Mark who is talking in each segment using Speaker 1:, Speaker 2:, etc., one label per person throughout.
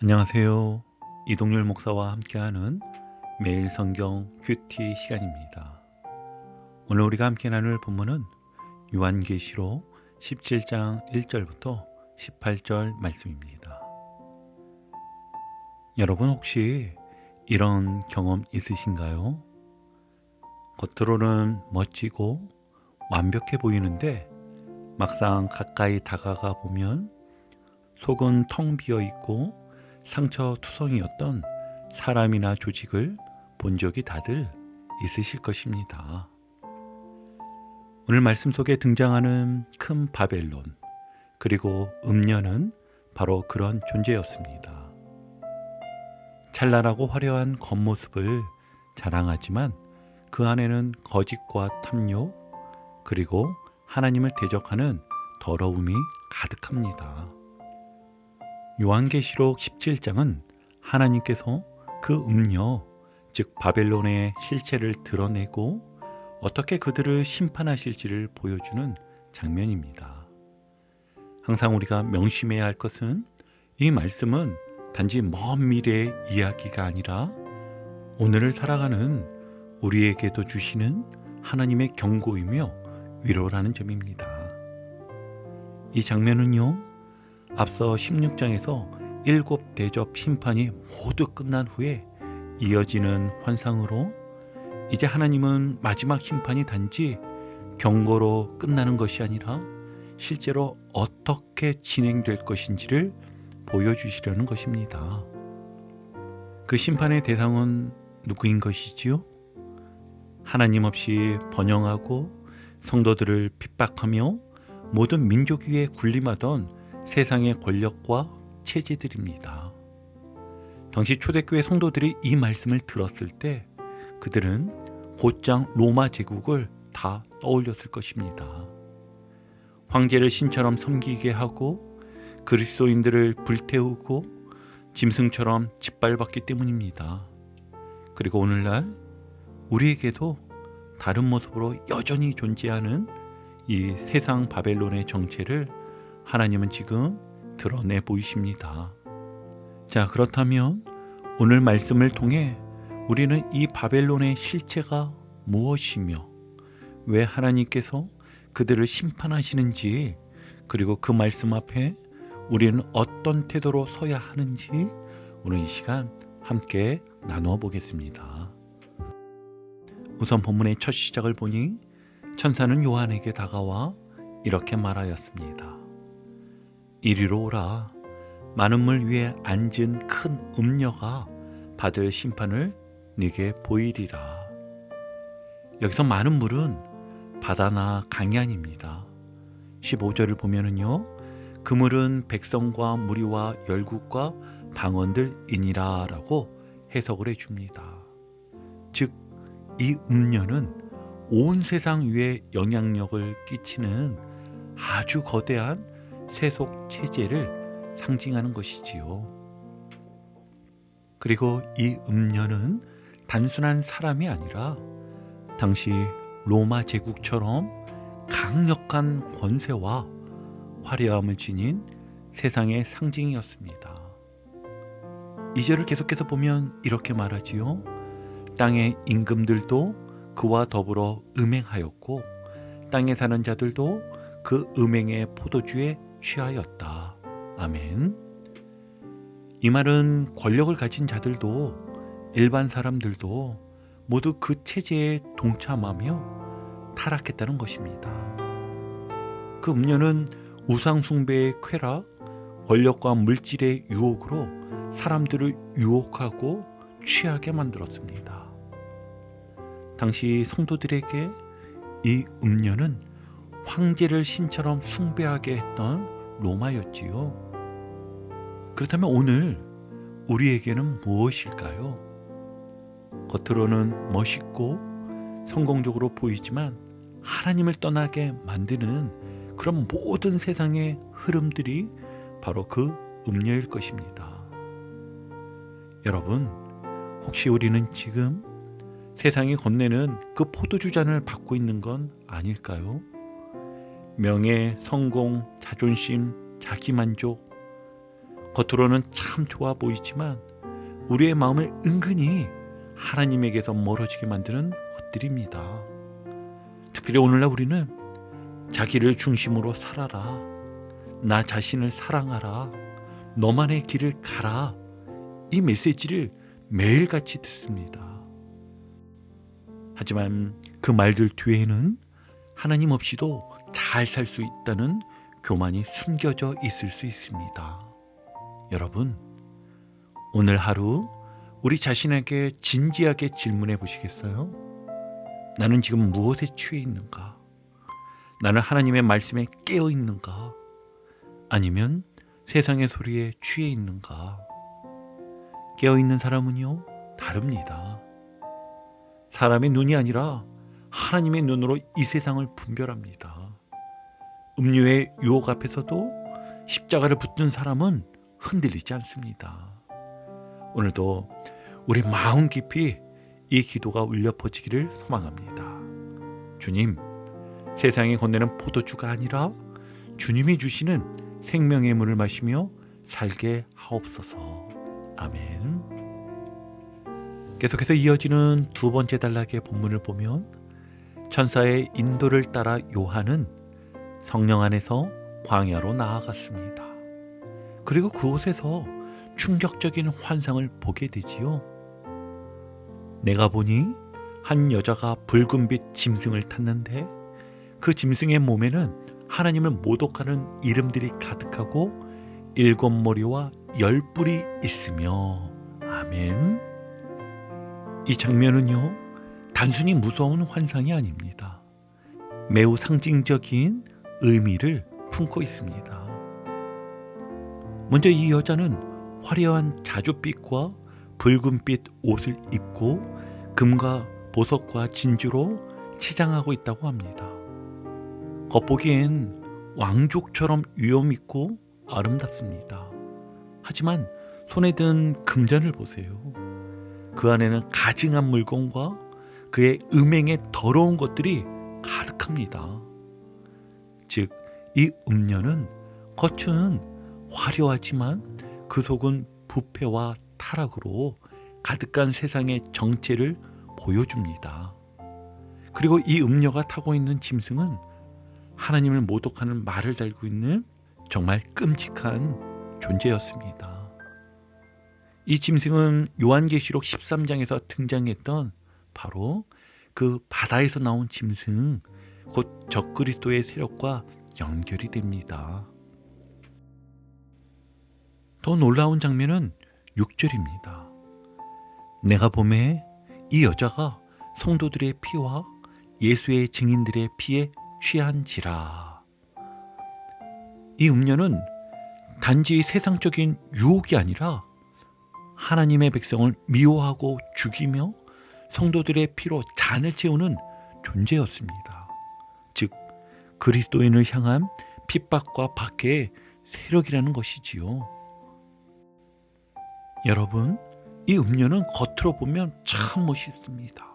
Speaker 1: 안녕하세요. 이동률 목사와 함께하는 매일 성경 큐티 시간입니다. 오늘 우리가 함께 나눌 본문은 요한계시록 17장 1절부터 18절 말씀입니다. 여러분 혹시 이런 경험 있으신가요? 겉으로는 멋지고 완벽해 보이는데 막상 가까이 다가가 보면 속은 텅 비어 있고 상처투성이었던 사람이나 조직을 본 적이 다들 있으실 것입니다. 오늘 말씀 속에 등장하는 큰 바벨론, 그리고 음녀는 바로 그런 존재였습니다. 찬란하고 화려한 겉모습을 자랑하지만 그 안에는 거짓과 탐욕, 그리고 하나님을 대적하는 더러움이 가득합니다. 요한계시록 17장은 하나님께서 그 음녀, 즉 바벨론의 실체를 드러내고 어떻게 그들을 심판하실지를 보여주는 장면입니다. 항상 우리가 명심해야 할 것은 이 말씀은 단지 먼 미래의 이야기가 아니라 오늘을 살아가는 우리에게도 주시는 하나님의 경고이며 위로라는 점입니다. 이 장면은요, 앞서 16장에서 7대접 심판이 모두 끝난 후에 이어지는 환상으로 이제 하나님은 마지막 심판이 단지 경고로 끝나는 것이 아니라 실제로 어떻게 진행될 것인지를 보여주시려는 것입니다. 그 심판의 대상은 누구인 것이지요? 하나님 없이 번영하고 성도들을 핍박하며 모든 민족 위에 군림하던 세상의 권력과 체제들입니다. 당시 초대교회 성도들이 이 말씀을 들었을 때 그들은 곧장 로마 제국을 다 떠올렸을 것입니다. 황제를 신처럼 섬기게 하고 그리스도인들을 불태우고 짐승처럼 짓밟았기 때문입니다. 그리고 오늘날 우리에게도 다른 모습으로 여전히 존재하는 이 세상 바벨론의 정체를 하나님은 지금 드러내 보이십니다. 자, 그렇다면 오늘 말씀을 통해 우리는 이 바벨론의 실체가 무엇이며 왜 하나님께서 그들을 심판하시는지, 그리고 그 말씀 앞에 우리는 어떤 태도로 서야 하는지 오늘 이 시간 함께 나누어 보겠습니다. 우선 본문의 첫 시작을 보니 천사는 요한에게 다가와 이렇게 말하였습니다. 이리로 오라. 많은 물 위에 앉은 큰 음녀가 받을 심판을 네게 보이리라. 여기서 많은 물은 바다나 강이 아닙니다. 15절을 보면은요, 그 물은 백성과 무리와 열국과 방언들이니라 라고 해석을 해줍니다. 즉, 이 음녀는 온 세상 위에 영향력을 끼치는 아주 거대한 세속 체제를 상징하는 것이지요. 그리고 이 음녀는 단순한 사람이 아니라 당시 로마 제국처럼 강력한 권세와 화려함을 지닌 세상의 상징이었습니다. 2절을 계속해서 보면 이렇게 말하지요. 땅의 임금들도 그와 더불어 음행하였고 땅에 사는 자들도 그 음행의 포도주에 취하였다. 아멘. 이 말은 권력을 가진 자들도 일반 사람들도 모두 그 체제에 동참하며 타락했다는 것입니다. 그 음녀는 우상 숭배의 쾌락, 권력과 물질의 유혹으로 사람들을 유혹하고 취하게 만들었습니다. 당시 성도들에게 이 음녀는 황제를 신처럼 숭배하게 했던 로마였지요. 그렇다면 오늘 우리에게는 무엇일까요? 겉으로는 멋있고 성공적으로 보이지만 하나님을 떠나게 만드는 그런 모든 세상의 흐름들이 바로 그 음녀일 것입니다. 여러분, 혹시 우리는 지금 세상이 건네는 그 포도주 잔을 받고 있는 건 아닐까요? 명예, 성공, 자존심, 자기만족, 겉으로는 참 좋아 보이지만 우리의 마음을 은근히 하나님에게서 멀어지게 만드는 것들입니다. 특별히 오늘날 우리는 자기를 중심으로 살아라, 나 자신을 사랑하라, 너만의 길을 가라, 이 메시지를 매일같이 듣습니다. 하지만 그 말들 뒤에는 하나님 없이도 잘 살 수 있다는 교만이 숨겨져 있을 수 있습니다. 여러분, 오늘 하루 우리 자신에게 진지하게 질문해 보시겠어요? 나는 지금 무엇에 취해 있는가? 나는 하나님의 말씀에 깨어 있는가? 아니면 세상의 소리에 취해 있는가? 깨어 있는 사람은요, 다릅니다. 사람의 눈이 아니라 하나님의 눈으로 이 세상을 분별합니다. 음료의 유혹 앞에서도 십자가를 붙든 사람은 흔들리지 않습니다. 오늘도 우리 마음 깊이 이 기도가 울려 퍼지기를 소망합니다. 주님, 세상에 건네는 포도주가 아니라 주님이 주시는 생명의 물을 마시며 살게 하옵소서. 아멘. 계속해서 이어지는 두 번째 단락의 본문을 보면 천사의 인도를 따라 요한은 성령 안에서 광야로 나아갔습니다. 그리고 그곳에서 충격적인 환상을 보게 되지요. 내가 보니 한 여자가 붉은빛 짐승을 탔는데 그 짐승의 몸에는 하나님을 모독하는 이름들이 가득하고 7머리와 10뿔이 있으며. 아멘. 이 장면은요, 단순히 무서운 환상이 아닙니다. 매우 상징적인 의미를 품고 있습니다. 먼저 이 여자는 화려한 자줏빛과 붉은빛 옷을 입고 금과 보석과 진주로 치장하고 있다고 합니다. 겉보기엔 왕족처럼 위엄있고 아름답습니다. 하지만 손에 든 금잔을 보세요. 그 안에는 가증한 물건과 그의 음행의 더러운 것들이 가득합니다. 즉, 이 음녀는 겉은 화려하지만 그 속은 부패와 타락으로 가득한 세상의 정체를 보여줍니다. 그리고 이 음녀가 타고 있는 짐승은 하나님을 모독하는 말을 달고 있는 정말 끔찍한 존재였습니다. 이 짐승은 요한계시록 13장에서 등장했던 바로 그 바다에서 나온 짐승, 곧 적그리스도의 세력과 연결이 됩니다. 더 놀라운 장면은 6절입니다. 내가 보매 이 여자가 성도들의 피와 예수의 증인들의 피에 취한지라. 이 음녀는 단지 세상적인 유혹이 아니라 하나님의 백성을 미워하고 죽이며 성도들의 피로 잔을 채우는 존재였습니다. 즉, 그리스도인을 향한 핍박과 박해의 세력이라는 것이지요. 여러분, 이 음녀는 겉으로 보면 참 멋있습니다.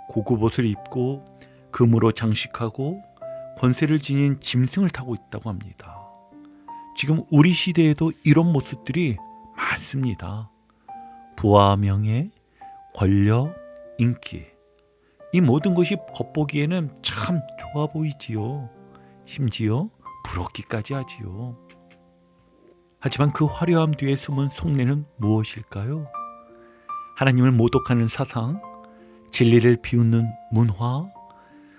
Speaker 1: 고급 옷을 입고 금으로 장식하고 권세를 지닌 짐승을 타고 있다고 합니다. 지금 우리 시대에도 이런 모습들이 많습니다. 부와 명예, 권력, 인기, 이 모든 것이 겉보기에는 참 좋아 보이지요. 심지어 부럽기까지 하지요. 하지만 그 화려함 뒤에 숨은 속내는 무엇일까요? 하나님을 모독하는 사상, 진리를 비웃는 문화,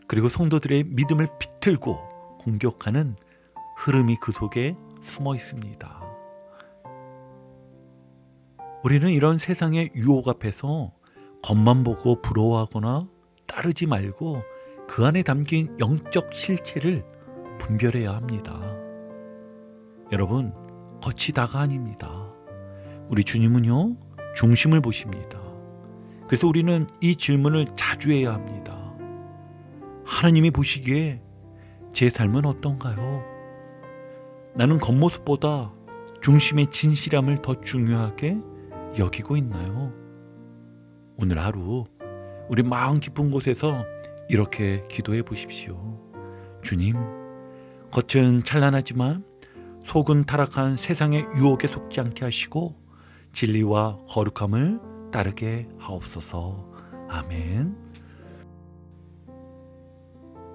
Speaker 1: 그리고 성도들의 믿음을 비틀고 공격하는 흐름이 그 속에 숨어 있습니다. 우리는 이런 세상의 유혹 앞에서 겉만 보고 부러워하거나 따르지 말고 그 안에 담긴 영적 실체를 분별해야 합니다. 여러분, 겉이 다가 아닙니다. 우리 주님은요, 중심을 보십니다. 그래서 우리는 이 질문을 자주 해야 합니다. 하나님이 보시기에 제 삶은 어떤가요? 나는 겉모습보다 중심의 진실함을 더 중요하게 여기고 있나요? 오늘 하루 우리 마음 깊은 곳에서 이렇게 기도해 보십시오. 주님, 겉은 찬란하지만 속은 타락한 세상의 유혹에 속지 않게 하시고 진리와 거룩함을 따르게 하옵소서. 아멘.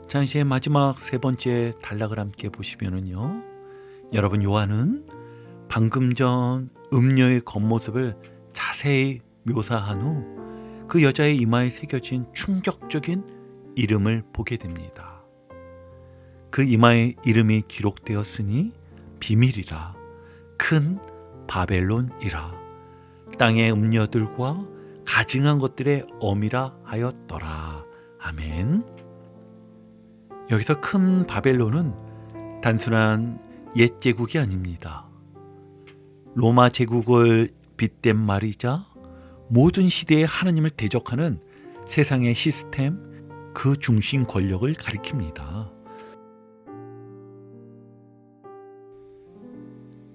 Speaker 1: 자, 이제 마지막 세 번째 단락을 함께 보시면은요, 여러분, 요한은 방금 전 음녀의 겉모습을 자세히 묘사한 후 그 여자의 이마에 새겨진 충격적인 이름을 보게 됩니다. 그 이마에 이름이 기록되었으니 비밀이라, 큰 바벨론이라, 땅의 음녀들과 가증한 것들의 어미라 하였더라. 아멘. 여기서 큰 바벨론은 단순한 옛 제국이 아닙니다. 로마 제국을 빗댄 말이자 모든 시대에 하나님을 대적하는 세상의 시스템, 그 중심 권력을 가리킵니다.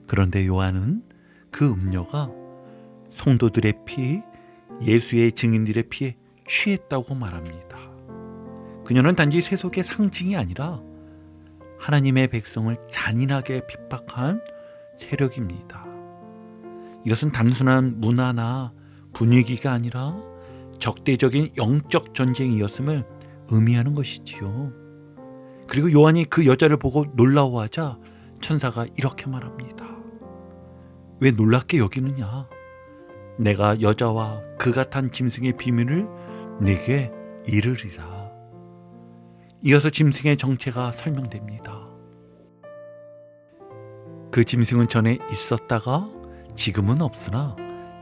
Speaker 1: 그런데 요한은 그 음녀가 성도들의 피, 예수의 증인들의 피에 취했다고 말합니다. 그녀는 단지 세속의 상징이 아니라 하나님의 백성을 잔인하게 핍박한 세력입니다. 이것은 단순한 문화나 분위기가 아니라 적대적인 영적 전쟁이었음을 의미하는 것이지요. 그리고 요한이 그 여자를 보고 놀라워하자 천사가 이렇게 말합니다. 왜 놀랍게 여기느냐? 내가 여자와 그가 탄 짐승의 비밀을 네게 이르리라. 이어서 짐승의 정체가 설명됩니다. 그 짐승은 전에 있었다가 지금은 없으나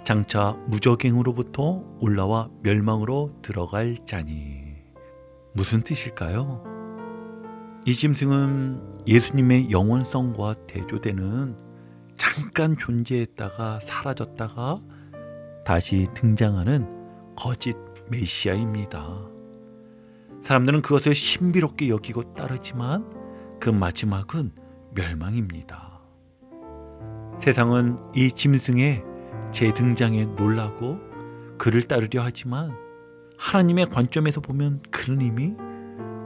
Speaker 1: 장차 무저갱으로부터 올라와 멸망으로 들어갈 자니. 무슨 뜻일까요? 이 짐승은 예수님의 영원성과 대조되는 잠깐 존재했다가 사라졌다가 다시 등장하는 거짓 메시아입니다. 사람들은 그것을 신비롭게 여기고 따르지만 그 마지막은 멸망입니다. 세상은 이 짐승의 재등장에 놀라고 그를 따르려 하지만 하나님의 관점에서 보면 그는 이미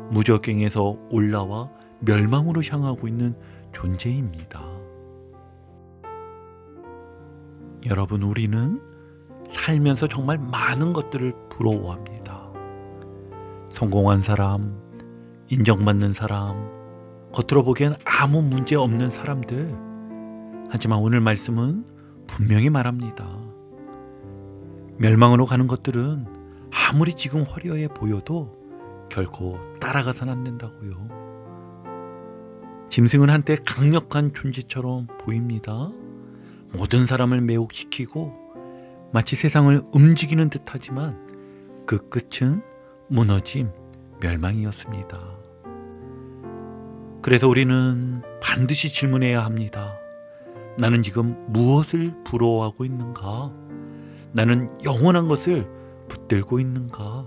Speaker 1: 무저갱에서 올라와 멸망으로 향하고 있는 존재입니다. 여러분, 우리는 살면서 정말 많은 것들을 부러워합니다. 성공한 사람, 인정받는 사람, 겉으로 보기엔 아무 문제 없는 사람들. 하지만 오늘 말씀은 분명히 말합니다. 멸망으로 가는 것들은 아무리 지금 화려해 보여도 결코 따라가선 안 된다고요. 짐승은 한때 강력한 존재처럼 보입니다. 모든 사람을 매혹시키고 마치 세상을 움직이는 듯하지만 그 끝은 무너짐, 멸망이었습니다. 그래서 우리는 반드시 질문해야 합니다. 나는 지금 무엇을 부러워하고 있는가? 나는 영원한 것을 붙들고 있는가?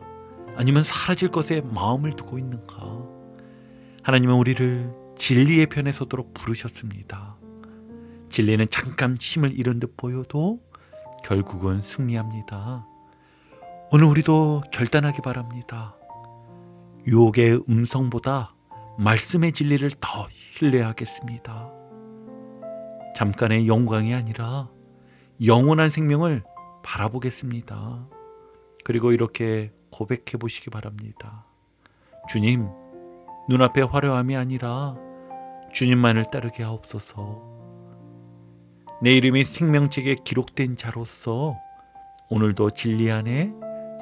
Speaker 1: 아니면 사라질 것에 마음을 두고 있는가? 하나님은 우리를 진리의 편에 서도록 부르셨습니다. 진리는 잠깐 힘을 잃은 듯 보여도 결국은 승리합니다. 오늘 우리도 결단하기 바랍니다. 유혹의 음성보다 말씀의 진리를 더 신뢰하겠습니다. 잠깐의 영광이 아니라 영원한 생명을 바라보겠습니다. 그리고 이렇게 고백해 보시기 바랍니다. 주님, 눈앞의 화려함이 아니라 주님만을 따르게 하옵소서. 내 이름이 생명책에 기록된 자로서 오늘도 진리 안에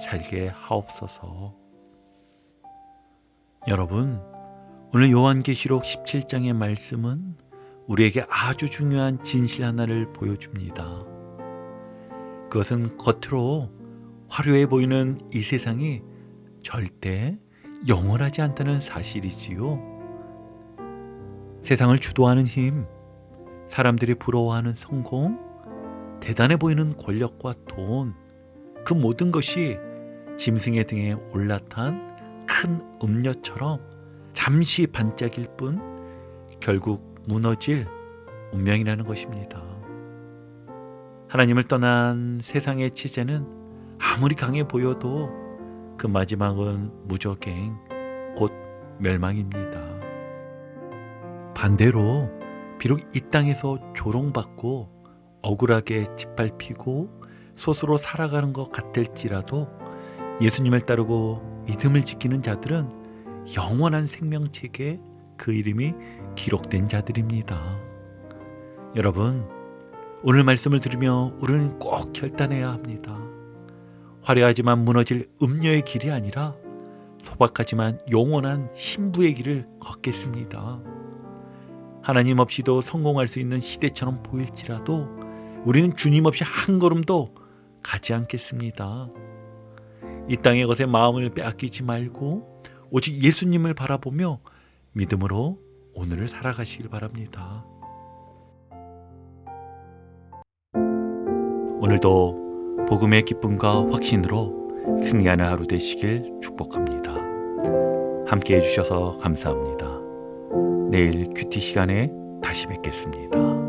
Speaker 1: 살게 하옵소서. 여러분, 오늘 요한계시록 17장의 말씀은 우리에게 아주 중요한 진실 하나를 보여줍니다. 그것은 겉으로 화려해 보이는 이 세상이 절대 영원하지 않다는 사실이지요. 세상을 주도하는 힘, 사람들이 부러워하는 성공, 대단해 보이는 권력과 돈, 그 모든 것이 짐승의 등에 올라탄 큰 음녀처럼 잠시 반짝일 뿐 결국 무너질 운명이라는 것입니다. 하나님을 떠난 세상의 체제는 아무리 강해 보여도 그 마지막은 무저갱, 곧 멸망입니다. 반대로 비록 이 땅에서 조롱받고 억울하게 짓밟히고 스스로 살아가는 것 같을지라도 예수님을 따르고 믿음을 지키는 자들은 영원한 생명책에 그 이름이 기록된 자들입니다. 여러분, 오늘 말씀을 들으며 우리는 꼭 결단해야 합니다. 화려하지만 무너질 음녀의 길이 아니라 소박하지만 영원한 신부의 길을 걷겠습니다. 하나님 없이도 성공할 수 있는 시대처럼 보일지라도 우리는 주님 없이 한 걸음도 가지 않겠습니다. 이 땅의 것에 마음을 빼앗기지 말고 오직 예수님을 바라보며 믿음으로 오늘을 살아가시길 바랍니다. 오늘도 복음의 기쁨과 확신으로 승리하는 하루 되시길 축복합니다. 함께 해주셔서 감사합니다. 내일 큐티 시간에 다시 뵙겠습니다.